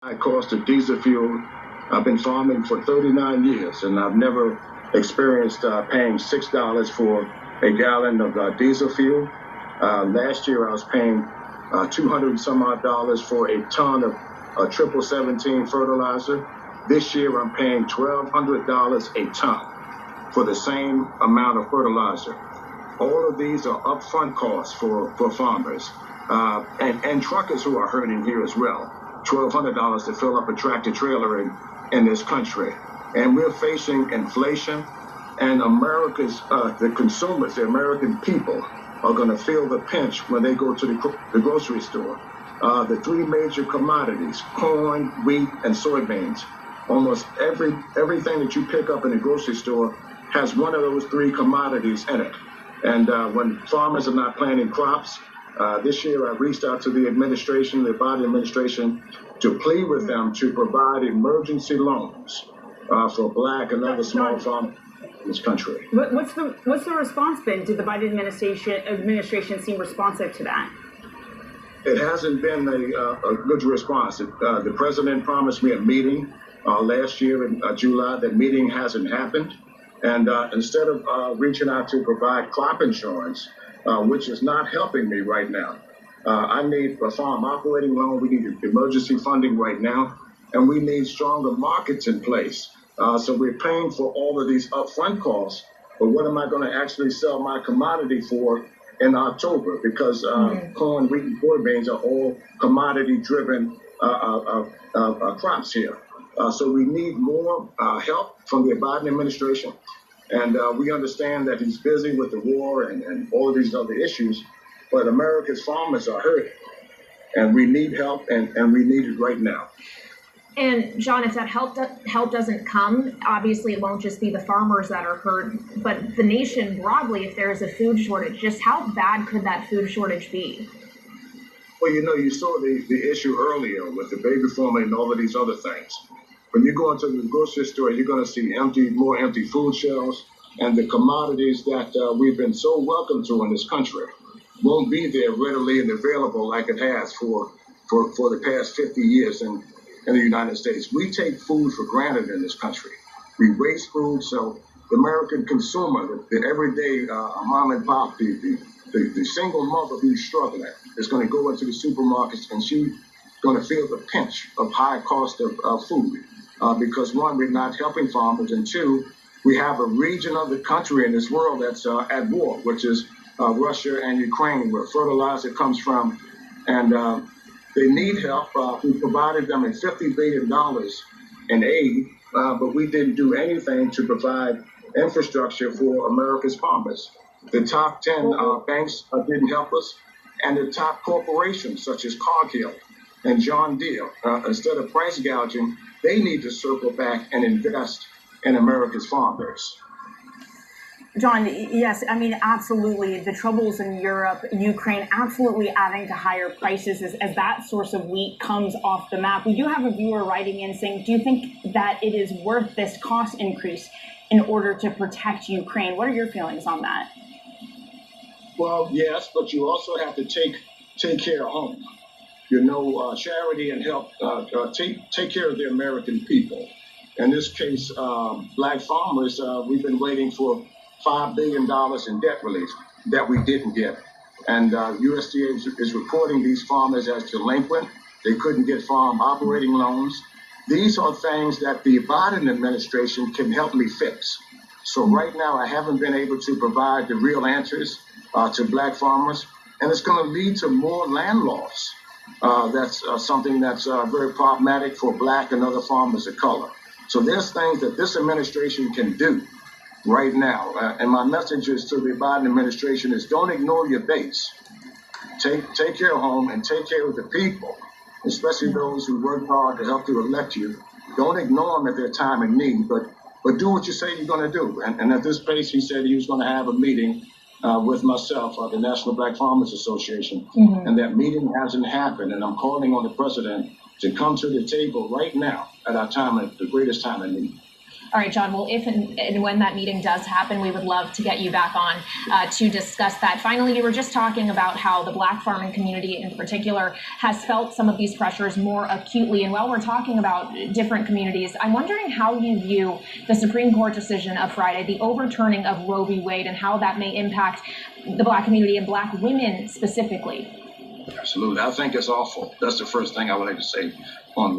high cost of diesel fuel. I've been farming for 39 years, and I've never experienced paying $6 for a gallon of diesel fuel. Last year, I was paying 200 and some odd dollars for a ton of triple 17 fertilizer. This year, I'm paying $1,200 a ton for the same amount of fertilizer. All of these are upfront costs for farmers and truckers who are hurting here as well. $1,200 to fill up a tractor trailer in this country. And we're facing inflation, and America's, the consumers, the American people, are going to feel the pinch when they go to the grocery store. The three major commodities, corn, wheat, and soybeans. Almost everything that you pick up in the grocery store has one of those three commodities in it. And when farmers are not planting crops, this year I reached out to the administration, the Biden administration, to plead with them to provide emergency loans for Black and other small farmers in this country. What's the response been? Did the Biden administration seem responsive to that? It hasn't been a good response. The president promised me a meeting last year in July. That meeting hasn't happened. And instead of reaching out to provide crop insurance, which is not helping me right now, I need a farm operating loan. We need emergency funding right now, and we need stronger markets in place. So we're paying for all of these upfront costs, but what am I going to actually sell my commodity for in October? Because corn, wheat, and soybeans are all commodity-driven crops here. So we need more help from the Biden administration. And we understand that he's busy with the war and all of these other issues, but America's farmers are hurting. And we need help, and we need it right now. And John, if that help doesn't come, obviously it won't just be the farmers that are hurt, but the nation broadly, if there is a food shortage, just how bad could that food shortage be? Well, you saw the issue earlier with the baby formula and all of these other things. When you go into the grocery store, you're going to see more empty food shelves, and the commodities that we've been so welcome to in this country won't be there readily and available like it has for the past 50 years in the United States. We take food for granted in this country. We waste food, so the American consumer, the everyday mom and pop, the single mother who's struggling is going to go into the supermarkets, and she's going to feel the pinch of high cost of food. Because one, we're not helping farmers, and two, we have a region of the country in this world that's at war, which is Russia and Ukraine, where fertilizer comes from, and they need help. We provided them $50 billion in aid, but we didn't do anything to provide infrastructure for America's farmers. The top 10 banks didn't help us, and the top corporations such as Cargill and John Deere, instead of price gouging, they need to circle back and invest in America's farmers. John, yes, I mean, absolutely. The troubles in Europe, Ukraine, absolutely adding to higher prices as that source of wheat comes off the map. We do have a viewer writing in saying, do you think that it is worth this cost increase in order to protect Ukraine? What are your feelings on that? Well, yes, but you also have to take care of home. Charity and help take care of the American people. In this case, Black farmers, we've been waiting for $5 billion in debt relief that we didn't get. And USDA is reporting these farmers as delinquent. They couldn't get farm operating loans. These are things that the Biden administration can help me fix. So right now, I haven't been able to provide the real answers to Black farmers, and it's going to lead to more land loss. That's something that's very problematic for Black and other farmers of color. So there's things that this administration can do right now. And my message is to the Biden administration is don't ignore your base. Take care of home and take care of the people, especially those who work hard to help to elect you. Don't ignore them at their time of need, but do what you say you're going to do. And at this pace, he said he was going to have a meeting with myself, the National Black Farmers Association, and that meeting hasn't happened. And I'm calling on the president to come to the table right now at our time, at the greatest time of need. All right, John. Well, if and when that meeting does happen, we would love to get you back on to discuss that. Finally, you were just talking about how the Black farming community in particular has felt some of these pressures more acutely. And while we're talking about different communities, I'm wondering how you view the Supreme Court decision of Friday, the overturning of Roe v. Wade, and how that may impact the Black community and Black women specifically. Absolutely. I think it's awful. That's the first thing I would like to say on